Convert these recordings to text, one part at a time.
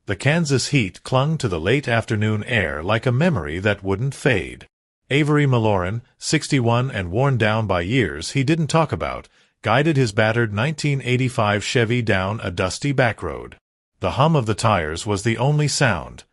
The Kansas heat clung to the late afternoon air like a memory that wouldn't fade. Avery Malloran, 61 and worn down by years he didn't talk about, guided his battered 1985 Chevy down a dusty backroad. The hum of the tires was the only sound.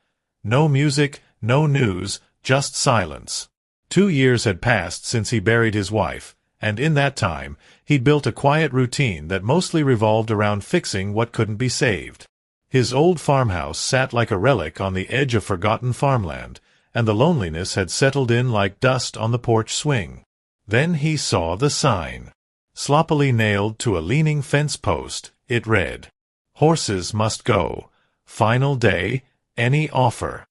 No music, no news, just silence. 2 years had passed since he buried his wife, and in that time, he'd built a quiet routine that mostly revolved around fixing what couldn't be saved. His old farmhouse sat like a relic on the edge of forgotten farmland, and the loneliness had settled in like dust on the porch swing. Then he saw the sign. Sloppily nailed to a leaning fence post, it read, "Horses must go. Final day, any offer."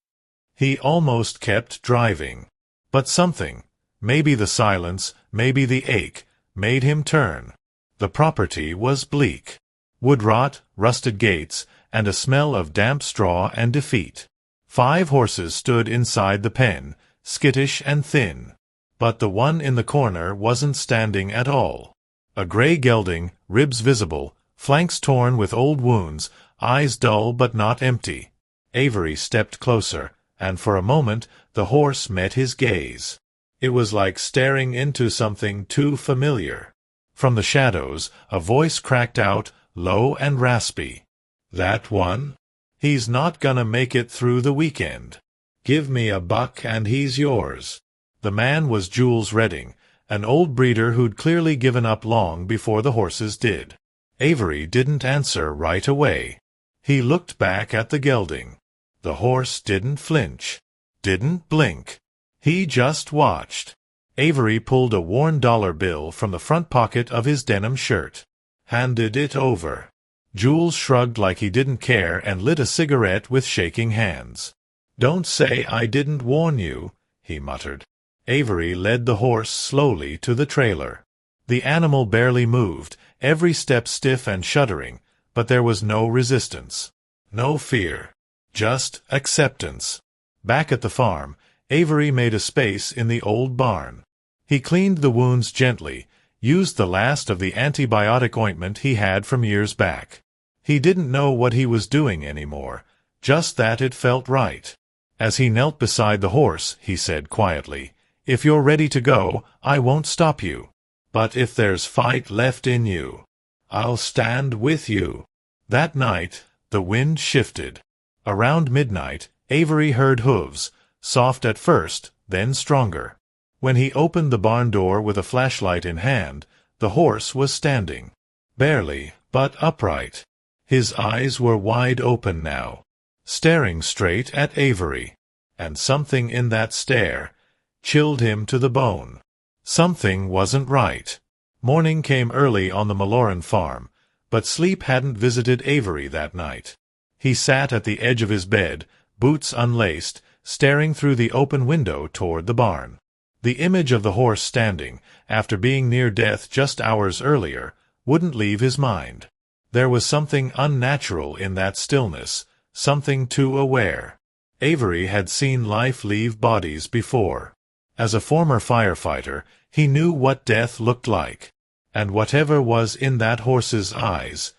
He almost kept driving. But something, maybe the silence, maybe the ache, made him turn. The property was bleak. Wood rot, rusted gates, and a smell of damp straw and defeat. 5 horses stood inside the pen, skittish and thin. But the one in the corner wasn't standing at all. A gray gelding, ribs visible, flanks torn with old wounds, eyes dull but not empty. Avery stepped closer, and for a moment the horse met his gaze. It was like staring into something too familiar. From the shadows, a voice cracked out, low and raspy. "That one? He's not gonna make it through the weekend. Give me a buck and he's yours." The man was Jules Redding, an old breeder who'd clearly given up long before the horses did. Avery didn't answer right away. He looked back at the gelding. The horse didn't flinch, didn't blink. He just watched. Avery pulled a worn dollar bill from the front pocket of his denim shirt. Handed it over. Jules shrugged like he didn't care and lit a cigarette with shaking hands. "Don't say I didn't warn you," he muttered. Avery led the horse slowly to the trailer. The animal barely moved, every step stiff and shuddering, but there was no resistance. No fear. Just acceptance. Back at the farm, Avery made a space in the old barn. He cleaned the wounds gently, used the last of the antibiotic ointment he had from years back. He didn't know what he was doing anymore, just that it felt right. As he knelt beside the horse, he said quietly, "If you're ready to go, I won't stop you. But if there's fight left in you, I'll stand with you." That night, the wind shifted. Around midnight, Avery heard hooves, soft at first, then stronger. When he opened the barn door with a flashlight in hand, the horse was standing. Barely, but upright. His eyes were wide open now, staring straight at Avery. And something in that stare chilled him to the bone. Something wasn't right. Morning came early on the Malloran farm, but sleep hadn't visited Avery that night. He sat at the edge of his bed, boots unlaced, staring through the open window toward the barn. The image of the horse standing, after being near death just hours earlier, wouldn't leave his mind. There was something unnatural in that stillness, something too aware. Avery had seen life leave bodies before. As a former firefighter, he knew what death looked like. And whatever was in that horse's eyes,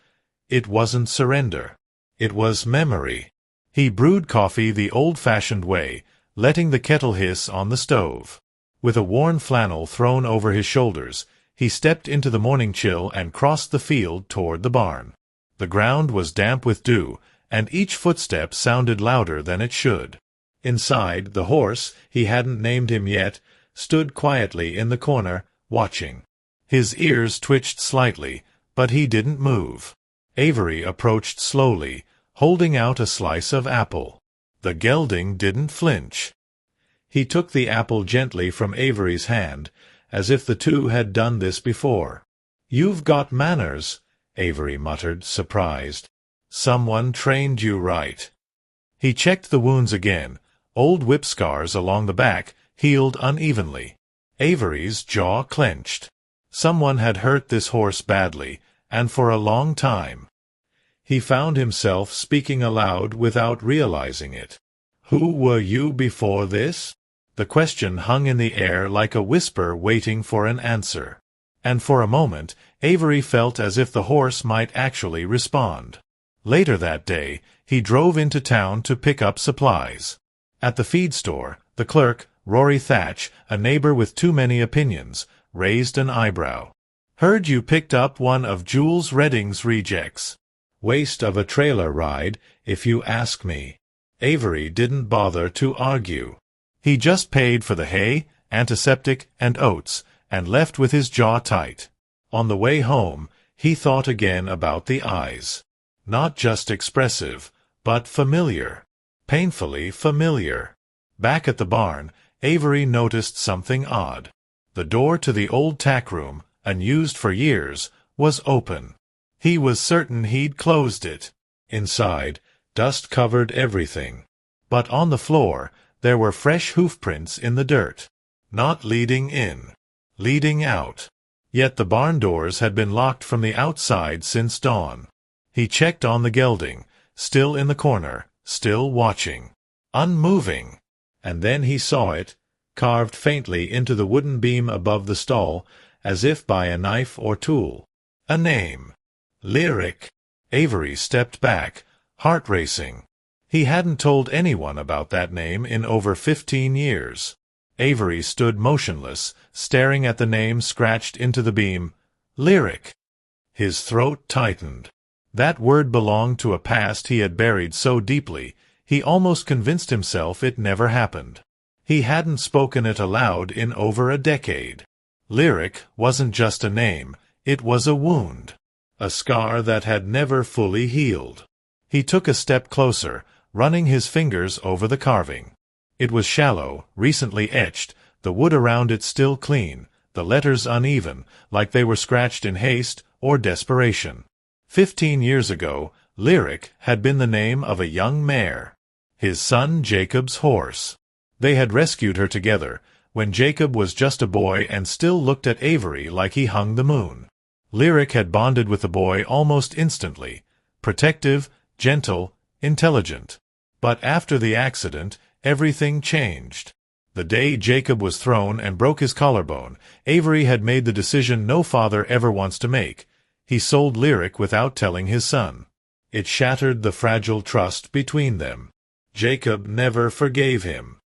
it wasn't surrender. It was memory. He brewed coffee the old-fashioned way, letting the kettle hiss on the stove. With a worn flannel thrown over his shoulders, he stepped into the morning chill and crossed the field toward the barn. The ground was damp with dew, and each footstep sounded louder than it should. Inside, the horse, he hadn't named him yet, stood quietly in the corner, watching. His ears twitched slightly, but he didn't move. Avery approached slowly, holding out a slice of apple. The gelding didn't flinch. He took the apple gently from Avery's hand, as if the two had done this before. "You've got manners," Avery muttered, surprised. "Someone trained you right." He checked the wounds again. Old whip scars along the back, healed unevenly. Avery's jaw clenched. Someone had hurt this horse badly, and for a long time. He found himself speaking aloud without realizing it. "Who were you before this?" The question hung in the air like a whisper waiting for an answer. And for a moment, Avery felt as if the horse might actually respond. Later that day, he drove into town to pick up supplies. At the feed store, the clerk, Rory Thatch, a neighbor with too many opinions, raised an eyebrow. "Heard you picked up one of Jules Redding's rejects. Waste of a trailer ride, if you ask me." Avery didn't bother to argue. He just paid for the hay, antiseptic, and oats, and left with his jaw tight. On the way home, he thought again about the eyes. Not just expressive, but familiar. Painfully familiar. Back at the barn, Avery noticed something odd. The door to the old tack room, unused for years, was open. He was certain he'd closed it. Inside, dust covered everything. But on the floor, there were fresh hoofprints in the dirt. Not leading in. Leading out. Yet the barn doors had been locked from the outside since dawn. He checked on the gelding, still in the corner, still watching. Unmoving. And then he saw it, carved faintly into the wooden beam above the stall, as if by a knife or tool. A name. Lyric. Avery stepped back, heart racing. He hadn't told anyone about that name in over 15 years. Avery stood motionless, staring at the name scratched into the beam. Lyric. His throat tightened. That word belonged to a past he had buried so deeply, he almost convinced himself it never happened. He hadn't spoken it aloud in over a decade. Lyric wasn't just a name, it was a wound. A scar that had never fully healed. He took a step closer, running his fingers over the carving. It was shallow, recently etched, the wood around it still clean, the letters uneven, like they were scratched in haste or desperation. 15 years ago, Lyric had been the name of a young mare. His son Jacob's horse. They had rescued her together, when Jacob was just a boy and still looked at Avery like he hung the moon. Lyric had bonded with the boy almost instantly. Protective, gentle, intelligent. But after the accident, everything changed. The day Jacob was thrown and broke his collarbone, Avery had made the decision no father ever wants to make. He sold Lyric without telling his son. It shattered the fragile trust between them. Jacob never forgave him.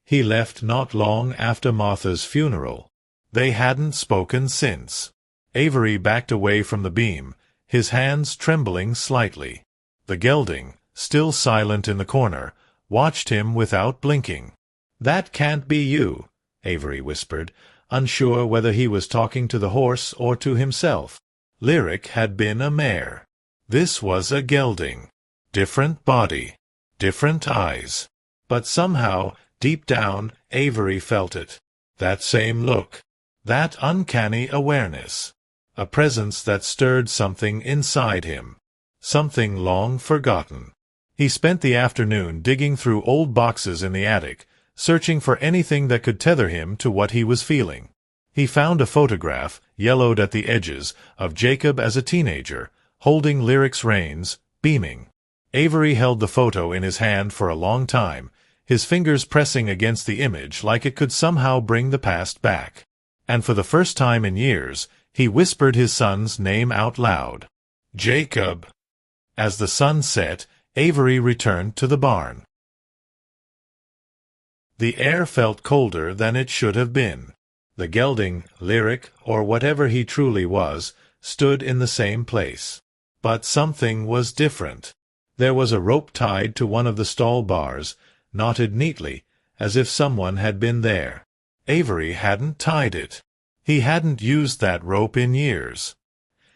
He left not long after Martha's funeral. They hadn't spoken since. Avery backed away from the beam, his hands trembling slightly. The gelding, still silent in the corner, watched him without blinking. "That can't be you," Avery whispered, unsure whether he was talking to the horse or to himself. Lyric had been a mare. This was a gelding. Different body. Different eyes. But somehow, deep down, Avery felt it. That same look. That uncanny awareness. A presence that stirred something inside him. Something long forgotten. He spent the afternoon digging through old boxes in the attic, searching for anything that could tether him to what he was feeling. He found a photograph, yellowed at the edges, of Jacob as a teenager, holding Lyric's reins, beaming. Avery held the photo in his hand for a long time, his fingers pressing against the image like it could somehow bring the past back. And for the first time in years, he whispered his son's name out loud. Jacob. As the sun set, Avery returned to the barn. The air felt colder than it should have been. The gelding, Lyric, or whatever he truly was, stood in the same place. But something was different. There was a rope tied to one of the stall bars, knotted neatly, as if someone had been there. Avery hadn't tied it. He hadn't used that rope in years.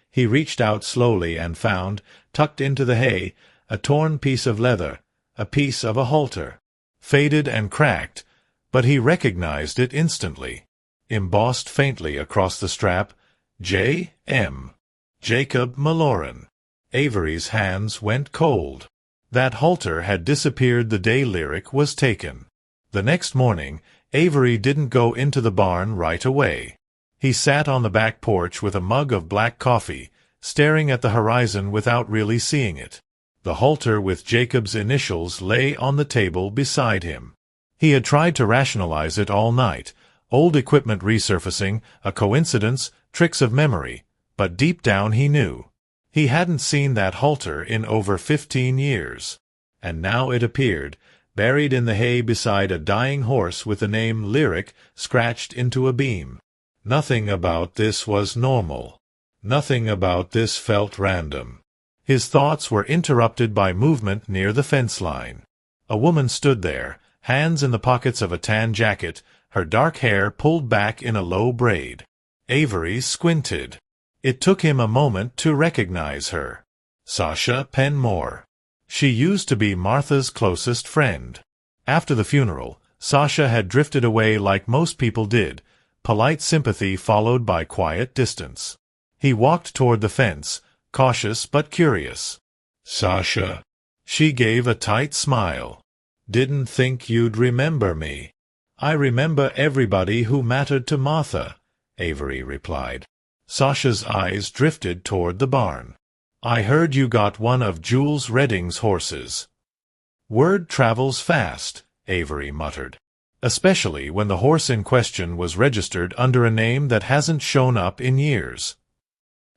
He reached out slowly and found, tucked into the hay, a torn piece of leather, a piece of a halter. Faded and cracked, but he recognized it instantly. Embossed faintly across the strap, J.M. Jacob Maloran. Avery's hands went cold. That halter had disappeared the day Lyric was taken. The next morning, Avery didn't go into the barn right away. He sat on the back porch with a mug of black coffee, staring at the horizon without really seeing it. The halter with Jacob's initials lay on the table beside him. He had tried to rationalize it all night. Old equipment resurfacing, a coincidence, tricks of memory. But deep down he knew. He hadn't seen that halter in over 15 years. And now it appeared, buried in the hay beside a dying horse with the name Lyric scratched into a beam. Nothing about this was normal. Nothing about this felt random. His thoughts were interrupted by movement near the fence line. A woman stood there, hands in the pockets of a tan jacket, her dark hair pulled back in a low braid. Avery squinted. It took him a moment to recognize her. Sasha Penmore. She used to be Martha's closest friend. After the funeral, Sasha had drifted away like most people did, polite sympathy followed by quiet distance. He walked toward the fence, cautious but curious. "Sasha." She gave a tight smile. "Didn't think you'd remember me." "I remember everybody who mattered to Martha," Avery replied. Sasha's eyes drifted toward the barn. "I heard you got one of Jules Redding's horses." "Word travels fast," Avery muttered. "Especially when the horse in question was registered under a name that hasn't shown up in years."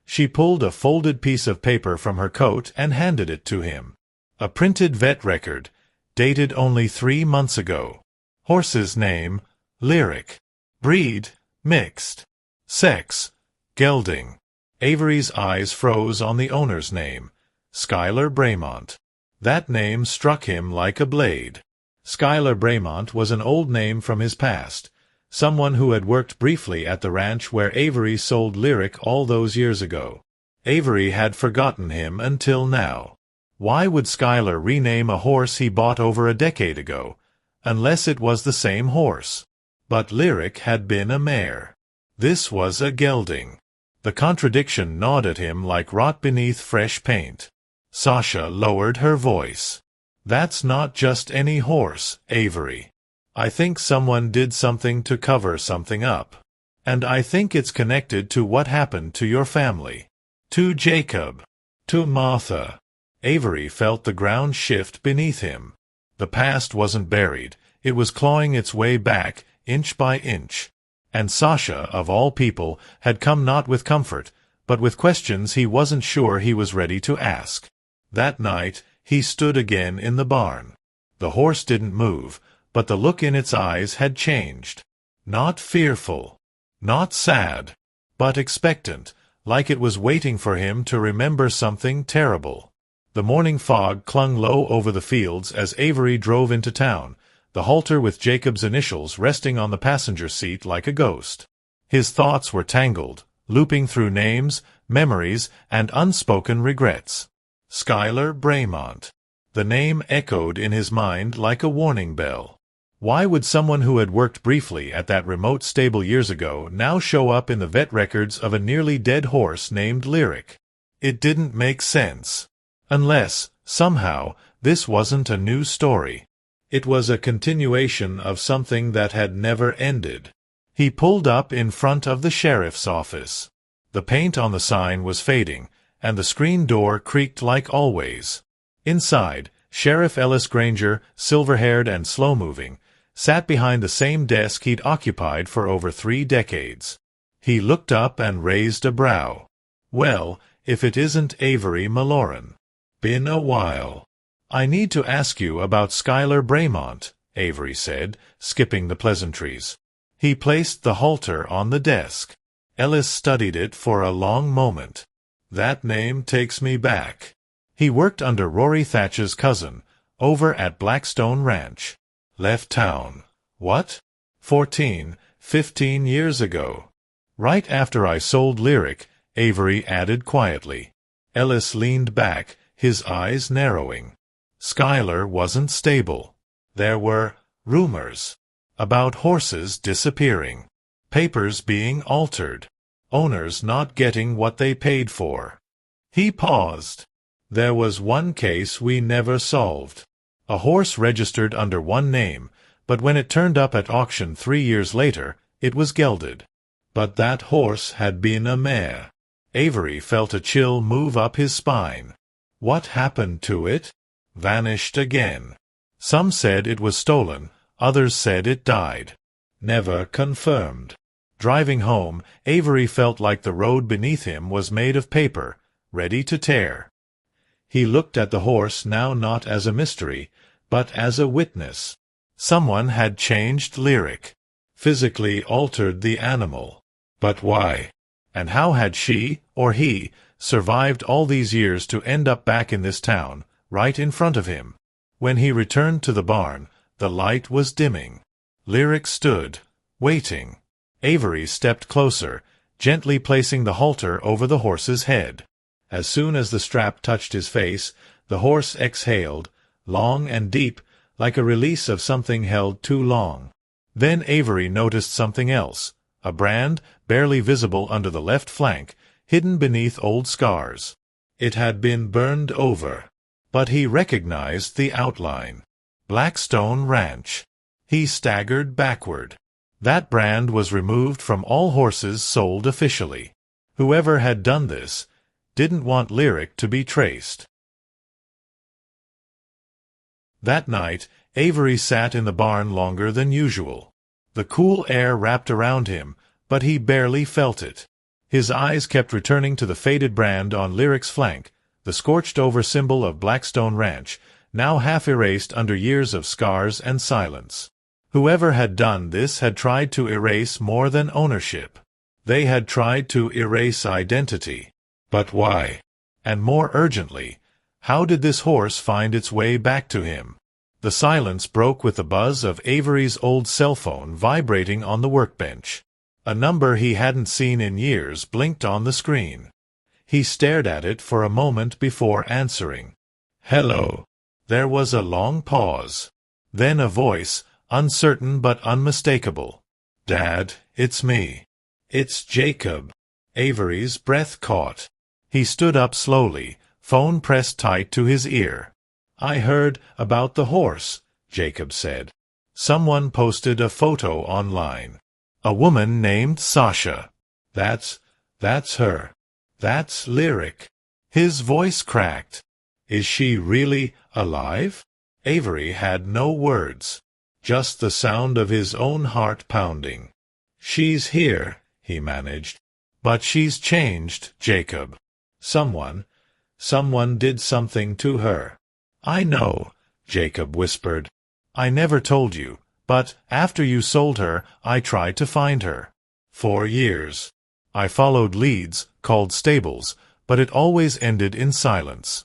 She pulled a folded piece of paper from her coat and handed it to him. A printed vet record, dated only 3 months ago. Horse's name, Lyric. Breed, mixed. Sex, gelding. Avery's eyes froze on the owner's name, Schuyler Braymont. That name struck him like a blade. Schuyler Braymont was an old name from his past, someone who had worked briefly at the ranch where Avery sold Lyric all those years ago. Avery had forgotten him until now. Why would Schuyler rename a horse he bought over a decade ago, unless it was the same horse? But Lyric had been a mare. This was a gelding. The contradiction gnawed at him like rot beneath fresh paint. Sasha lowered her voice. "That's not just any horse, Avery. I think someone did something to cover something up. And I think it's connected to what happened to your family. To Jacob. To Martha." Avery felt the ground shift beneath him. The past wasn't buried. It was clawing its way back, inch by inch. And Sasha, of all people, had come not with comfort, but with questions he wasn't sure he was ready to ask. That night, he stood again in the barn. The horse didn't move, but the look in its eyes had changed. Not fearful, not sad, but expectant, like it was waiting for him to remember something terrible. The morning fog clung low over the fields as Avery drove into town, the halter with Jacob's initials resting on the passenger seat like a ghost. His thoughts were tangled, looping through names, memories, and unspoken regrets. Schuyler Braymont. The name echoed in his mind like a warning bell. Why would someone who had worked briefly at that remote stable years ago now show up in the vet records of a nearly dead horse named Lyric? It didn't make sense. Unless, somehow, this wasn't a new story. It was a continuation of something that had never ended. He pulled up in front of the sheriff's office. The paint on the sign was fading, and the screen door creaked like always. Inside, Sheriff Ellis Granger, silver-haired and slow-moving, sat behind the same desk he'd occupied for over 3 decades. He looked up and raised a brow. "Well, if it isn't Avery Maloran. Been a while." "I need to ask you about Schuyler Braymont," Avery said, skipping the pleasantries. He placed the halter on the desk. Ellis studied it for a long moment. "That name takes me back. He worked under Rory Thatch's cousin, over at Blackstone Ranch. Left town. What? 14, 15 years ago. Right after I sold Lyric," Avery added quietly. Ellis leaned back, his eyes narrowing. Schuyler wasn't stable. There were rumors about horses disappearing, papers being altered, owners not getting what they paid for. He paused. "There was one case we never solved. A horse registered under one name, but when it turned up at auction 3 years later, it was gelded. But that horse had been a mare." Avery felt a chill move up his spine. What happened to it? Vanished again. Some said it was stolen, others said it died. Never confirmed. Driving home, Avery felt like the road beneath him was made of paper, ready to tear. He looked at the horse now not as a mystery, but as a witness. Someone had changed Lyric, physically altered the animal. But why? And how had she, or he, survived all these years to end up back in this town, right in front of him? When he returned to the barn, the light was dimming. Lyric stood, waiting. Avery stepped closer, gently placing the halter over the horse's head. As soon as the strap touched his face, the horse exhaled, long and deep, like a release of something held too long. Then Avery noticed something else, a brand barely visible under the left flank, hidden beneath old scars. It had been burned over, but he recognized the outline. Blackstone Ranch. He staggered backward. That brand was removed from all horses sold officially. Whoever had done this didn't want Lyric to be traced. That night, Avery sat in the barn longer than usual. The cool air wrapped around him, but he barely felt it. His eyes kept returning to the faded brand on Lyric's flank, the scorched-over symbol of Blackstone Ranch, now half erased under years of scars and silence. Whoever had done this had tried to erase more than ownership. They had tried to erase identity. But why? And more urgently, how did this horse find its way back to him? The silence broke with the buzz of Avery's old cell phone vibrating on the workbench. A number he hadn't seen in years blinked on the screen. He stared at it for a moment before answering. "Hello." There was a long pause. Then a voice, uncertain but unmistakable. "Dad, it's me. It's Jacob." Avery's breath caught. He stood up slowly, phone pressed tight to his ear. "I heard about the horse," Jacob said. "Someone posted a photo online. A woman named Sasha. That's her. That's Lyric." His voice cracked. "Is she really alive?" Avery had no words, just the sound of his own heart pounding. "She's here," he managed. "But she's changed, Jacob. Someone did something to her." "I know," Jacob whispered. "I never told you, but after you sold her, I tried to find her. For years. I followed leads, called stables, but it always ended in silence."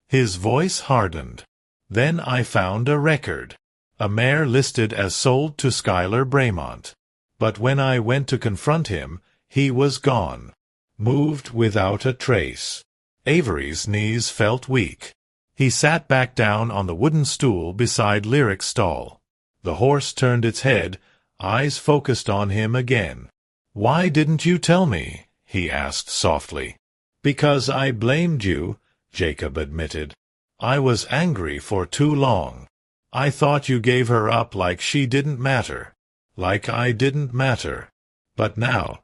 His voice hardened. "Then I found a record. A mare listed as sold to Schuyler Braymont. But when I went to confront him, he was gone. Moved without a trace." Avery's knees felt weak. He sat back down on the wooden stool beside Lyric's stall. The horse turned its head, eyes focused on him again. "Why didn't you tell me?" he asked softly. "Because I blamed you," Jacob admitted. "I was angry for too long. I thought you gave her up like she didn't matter. Like I didn't matter. But now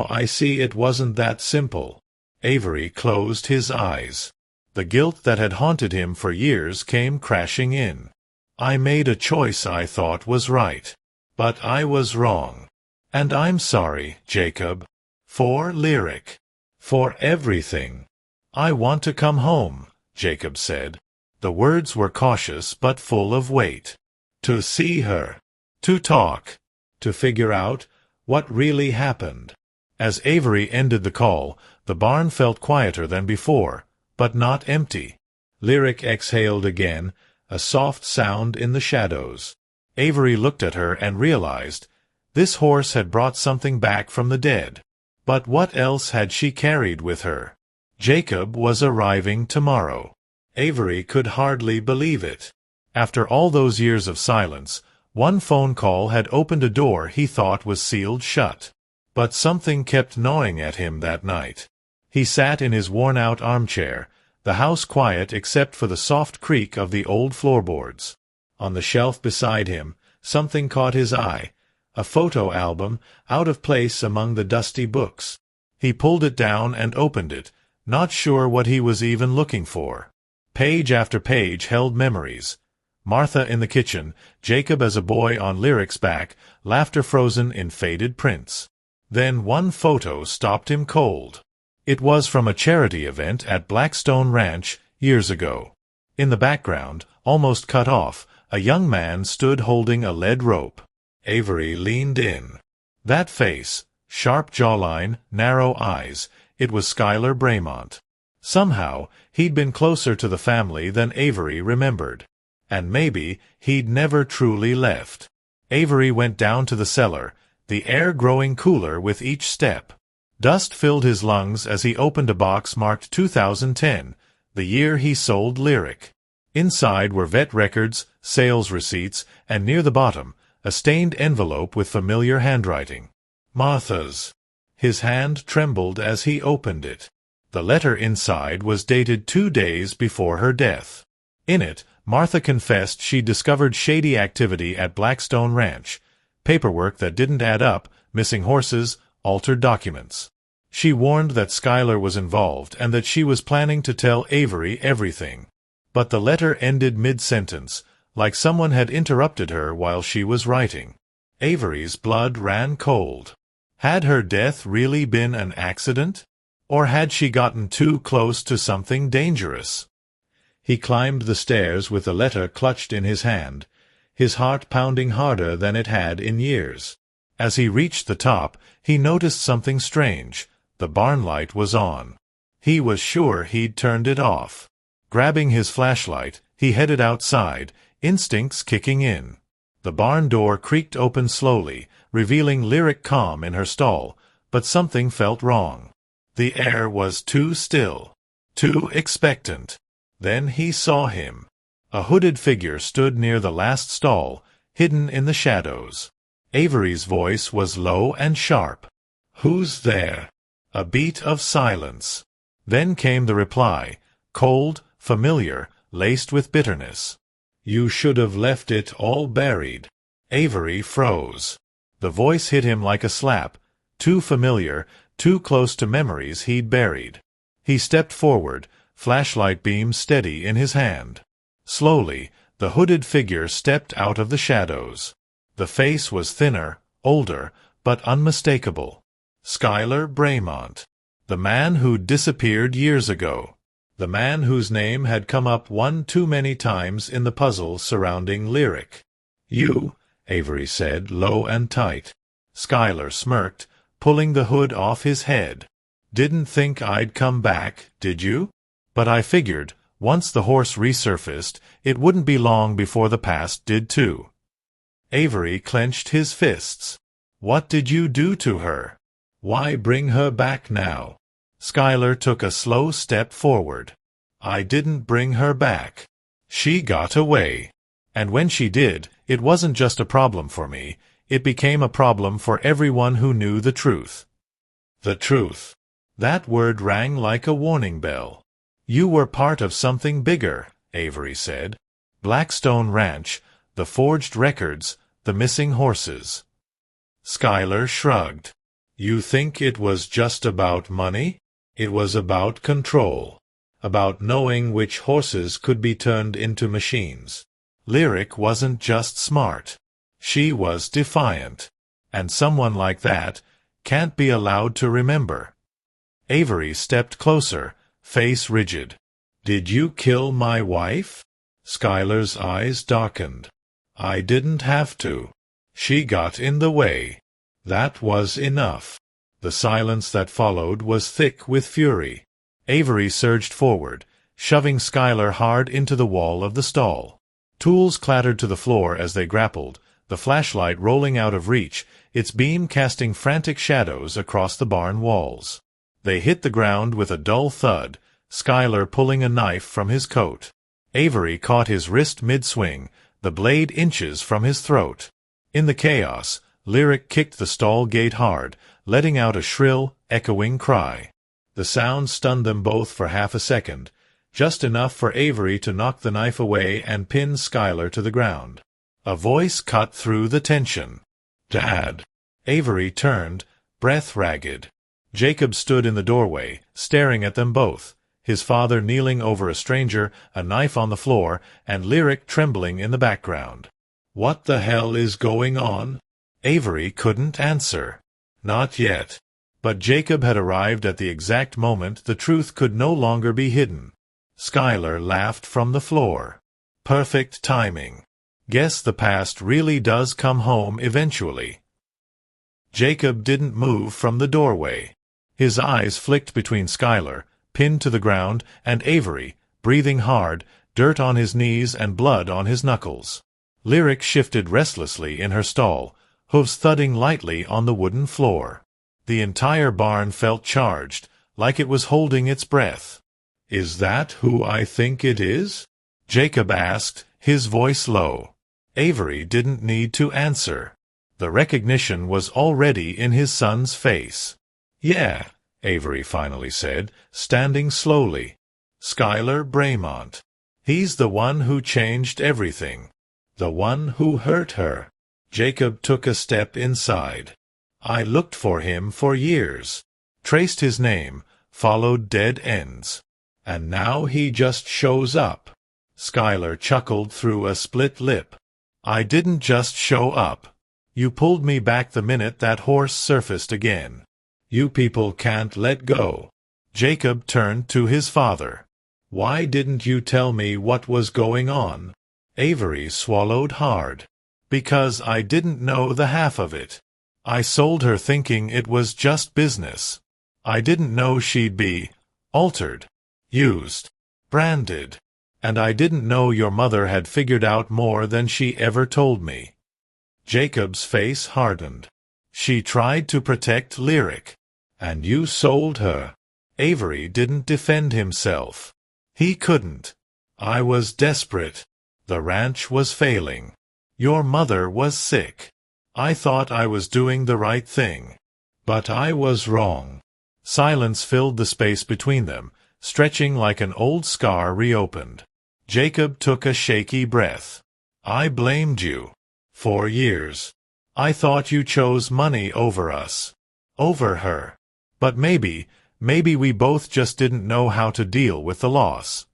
I see it wasn't that simple." Avery closed his eyes. The guilt that had haunted him for years came crashing in. "I made a choice I thought was right. But I was wrong. And I'm sorry, Jacob. For Lyric. For everything. I want to come home," Jacob said. The words were cautious but full of weight. "To see her. To talk. To figure out what really happened." As Avery ended the call, the barn felt quieter than before, but not empty. Lyric exhaled again, a soft sound in the shadows. Avery looked at her and realized this horse had brought something back from the dead. But what else had she carried with her? Jacob was arriving tomorrow. Avery could hardly believe it. After all those years of silence, one phone call had opened a door he thought was sealed shut. But something kept gnawing at him that night. He sat in his worn-out armchair, the house quiet except for the soft creak of the old floorboards. On the shelf beside him, something caught his eye, a photo album out of place among the dusty books. He pulled it down and opened it, not sure what he was even looking for. Page after page held memories. Martha in the kitchen, Jacob as a boy on Lyric's back, laughter frozen in faded prints. Then one photo stopped him cold. It was from a charity event at Blackstone Ranch years ago. In the background, almost cut off, a young man stood holding a lead rope. Avery leaned in. That face, sharp jawline, narrow eyes, it was Schuyler Braymont. Somehow, he'd been closer to the family than Avery remembered. And maybe he'd never truly left. Avery went down to the cellar, the air growing cooler with each step. Dust filled his lungs as he opened a box marked 2010, the year he sold Lyric. Inside were vet records, sales receipts, and near the bottom, a stained envelope with familiar handwriting. Martha's. His hand trembled as he opened it. The letter inside was dated 2 days before her death. In it, Martha confessed she'd discovered shady activity at Blackstone Ranch, paperwork that didn't add up, missing horses, altered documents. She warned that Schuyler was involved and that she was planning to tell Avery everything. But the letter ended mid-sentence, like someone had interrupted her while she was writing. Avery's blood ran cold. Had her death really been an accident? Or had she gotten too close to something dangerous? He climbed the stairs with the letter clutched in his hand, his heart pounding harder than it had in years. As he reached the top, he noticed something strange. The barn light was on. He was sure he'd turned it off. Grabbing his flashlight, he headed outside, instincts kicking in. The barn door creaked open slowly, revealing Lyric calm in her stall, but something felt wrong. The air was too still, too expectant. Then he saw him. A hooded figure stood near the last stall, hidden in the shadows. Avery's voice was low and sharp. "Who's there?" A beat of silence. Then came the reply, cold, familiar, laced with bitterness. "You should have left it all buried." Avery froze. The voice hit him like a slap, too familiar, too close to memories he'd buried. He stepped forward, flashlight beam steady in his hand. Slowly, the hooded figure stepped out of the shadows. The face was thinner, older, but unmistakable. Schuyler Braymont. The man who'd disappeared years ago. The man whose name had come up one too many times in the puzzle surrounding Lyric. "You," Avery said, low and tight. Schuyler smirked, pulling the hood off his head. "Didn't think I'd come back, did you? But I figured, once the horse resurfaced, it wouldn't be long before the past did too." Avery clenched his fists. "What did you do to her? Why bring her back now?" Schuyler took a slow step forward. "I didn't bring her back. She got away. And when she did, it wasn't just a problem for me, it became a problem for everyone who knew the truth." The truth. That word rang like a warning bell. "You were part of something bigger," Avery said. "Blackstone Ranch, the forged records, the missing horses." Schuyler shrugged. "You think it was just about money? It was about control. About knowing which horses could be turned into machines. Lyric wasn't just smart. She was defiant. And someone like that can't be allowed to remember." Avery stepped closer, face rigid. "Did you kill my wife?" Schuyler's eyes darkened. "I didn't have to. She got in the way. That was enough." The silence that followed was thick with fury. Avery surged forward, shoving Schuyler hard into the wall of the stall. Tools clattered to the floor as they grappled, the flashlight rolling out of reach, its beam casting frantic shadows across the barn walls. They hit the ground with a dull thud, Schuyler pulling a knife from his coat. Avery caught his wrist mid-swing, the blade inches from his throat. In the chaos, Lyric kicked the stall gate hard, letting out a shrill, echoing cry. The sound stunned them both for half a second, just enough for Avery to knock the knife away and pin Schuyler to the ground. A voice cut through the tension. "Dad." Avery turned, breath ragged. Jacob stood in the doorway, staring at them both, his father kneeling over a stranger, a knife on the floor, and Lyric trembling in the background. "What the hell is going on?" Avery couldn't answer. "Not yet." But Jacob had arrived at the exact moment the truth could no longer be hidden. Skylar laughed from the floor. Perfect timing. Guess the past really does come home eventually. Jacob didn't move from the doorway. His eyes flicked between Skylar, pinned to the ground, and Avery, breathing hard, dirt on his knees and blood on his knuckles. Lyric shifted restlessly in her stall, hooves thudding lightly on the wooden floor. The entire barn felt charged, like it was holding its breath. "Is that who I think it is?" Jacob asked, his voice low. Avery didn't need to answer. The recognition was already in his son's face. "Yeah," Avery finally said, standing slowly. "Skylar Braymont. He's the one who changed everything. The one who hurt her." Jacob took a step inside. "I looked for him for years. Traced his name, followed dead ends. And now he just shows up." Skylar chuckled through a split lip. "I didn't just show up. You pulled me back the minute that horse surfaced again. You people can't let go." Jacob turned to his father. "Why didn't you tell me what was going on?" Avery swallowed hard. "Because I didn't know the half of it. I sold her thinking it was just business. I didn't know she'd be altered, used, branded. And I didn't know your mother had figured out more than she ever told me." Jacob's face hardened. "She tried to protect Lyric. And you sold her." Avery didn't defend himself. He couldn't. "I was desperate. The ranch was failing. Your mother was sick. I thought I was doing the right thing. But I was wrong." Silence filled the space between them, stretching like an old scar reopened. Jacob took a shaky breath. "I blamed you. For years. I thought you chose money over us. Over her. But maybe we both just didn't know how to deal with the loss."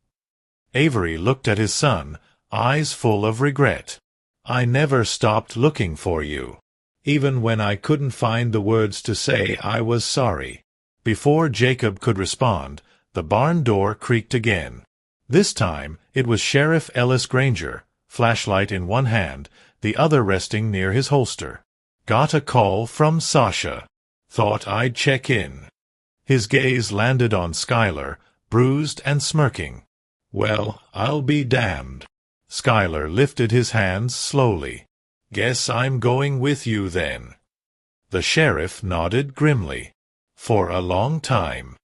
Avery looked at his son, eyes full of regret. "I never stopped looking for you. Even when I couldn't find the words to say I was sorry." Before Jacob could respond, the barn door creaked again. This time it was Sheriff Ellis Granger, flashlight in one hand, the other resting near his holster. "Got a call from Sasha. Thought I'd check in." His gaze landed on Skylar, bruised and smirking. "Well, I'll be damned." Skylar lifted his hands slowly. "Guess I'm going with you then." The sheriff nodded grimly. "For a long time."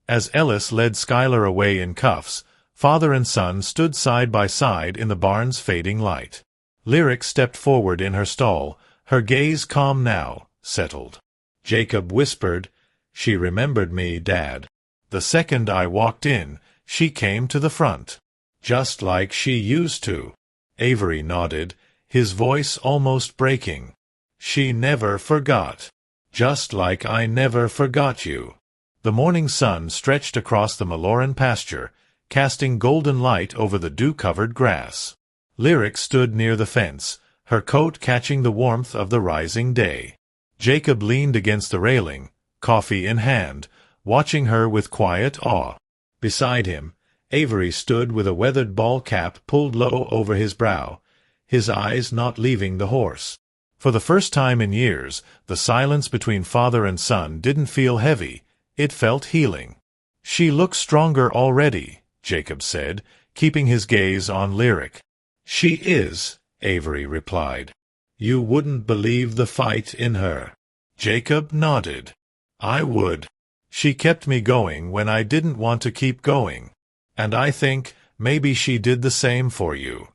As Ellis led Skylar away in cuffs, father and son stood side by side in the barn's fading light. Lyric stepped forward in her stall, her gaze calm now, settled. Jacob whispered, "She remembered me, Dad. The second I walked in, she came to the front. Just like she used to." Avery nodded, his voice almost breaking. "She never forgot. Just like I never forgot you." The morning sun stretched across the Maloran pasture, casting golden light over the dew-covered grass. Lyric stood near the fence, her coat catching the warmth of the rising day. Jacob leaned against the railing, coffee in hand, watching her with quiet awe. Beside him, Avery stood with a weathered ball cap pulled low over his brow, his eyes not leaving the horse. For the first time in years, the silence between father and son didn't feel heavy, it felt healing. "She looks stronger already," Jacob said, keeping his gaze on Lyric. "She is," Avery replied. "You wouldn't believe the fight in her." Jacob nodded. "I would. She kept me going when I didn't want to keep going. And I think maybe she did the same for you."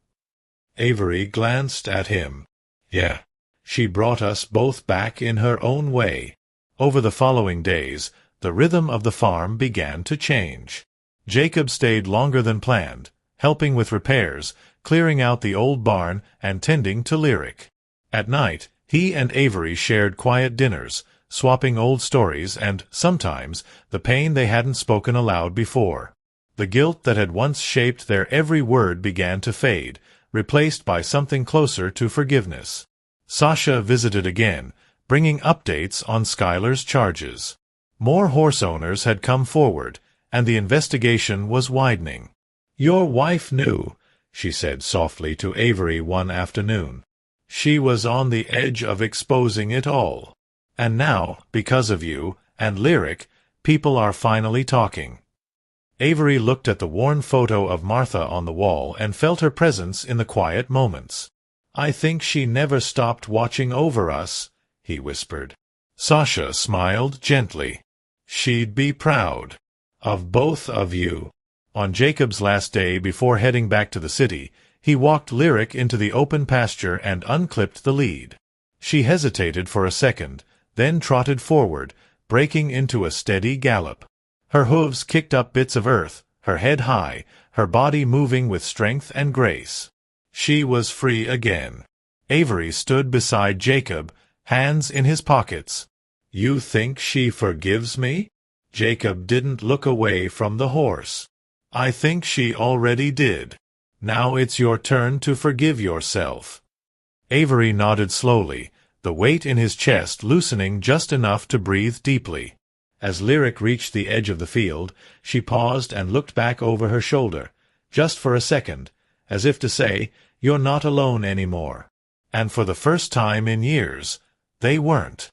Avery glanced at him. "Yeah. She brought us both back in her own way." Over the following days, the rhythm of the farm began to change. Jacob stayed longer than planned, helping with repairs, clearing out the old barn, and tending to Lyric. At night, he and Avery shared quiet dinners, swapping old stories and, sometimes, the pain they hadn't spoken aloud before. The guilt that had once shaped their every word began to fade, replaced by something closer to forgiveness. Sasha visited again, bringing updates on Skylar's charges. More horse owners had come forward, and the investigation was widening. "Your wife knew," she said softly to Avery one afternoon. "She was on the edge of exposing it all. And now, because of you, and Lyric, people are finally talking." Avery looked at the worn photo of Martha on the wall and felt her presence in the quiet moments. "I think she never stopped watching over us," he whispered. Sasha smiled gently. "She'd be proud of both of you." On Jacob's last day before heading back to the city, he walked Lyric into the open pasture and unclipped the lead. She hesitated for a second, then trotted forward, breaking into a steady gallop. Her hooves kicked up bits of earth, her head high, her body moving with strength and grace. She was free again. Avery stood beside Jacob, hands in his pockets. "You think she forgives me?" Jacob didn't look away from the horse. "I think she already did. Now it's your turn to forgive yourself." Avery nodded slowly, the weight in his chest loosening just enough to breathe deeply. As Lyric reached the edge of the field, she paused and looked back over her shoulder, just for a second, as if to say, "You're not alone anymore." And for the first time in years, they weren't.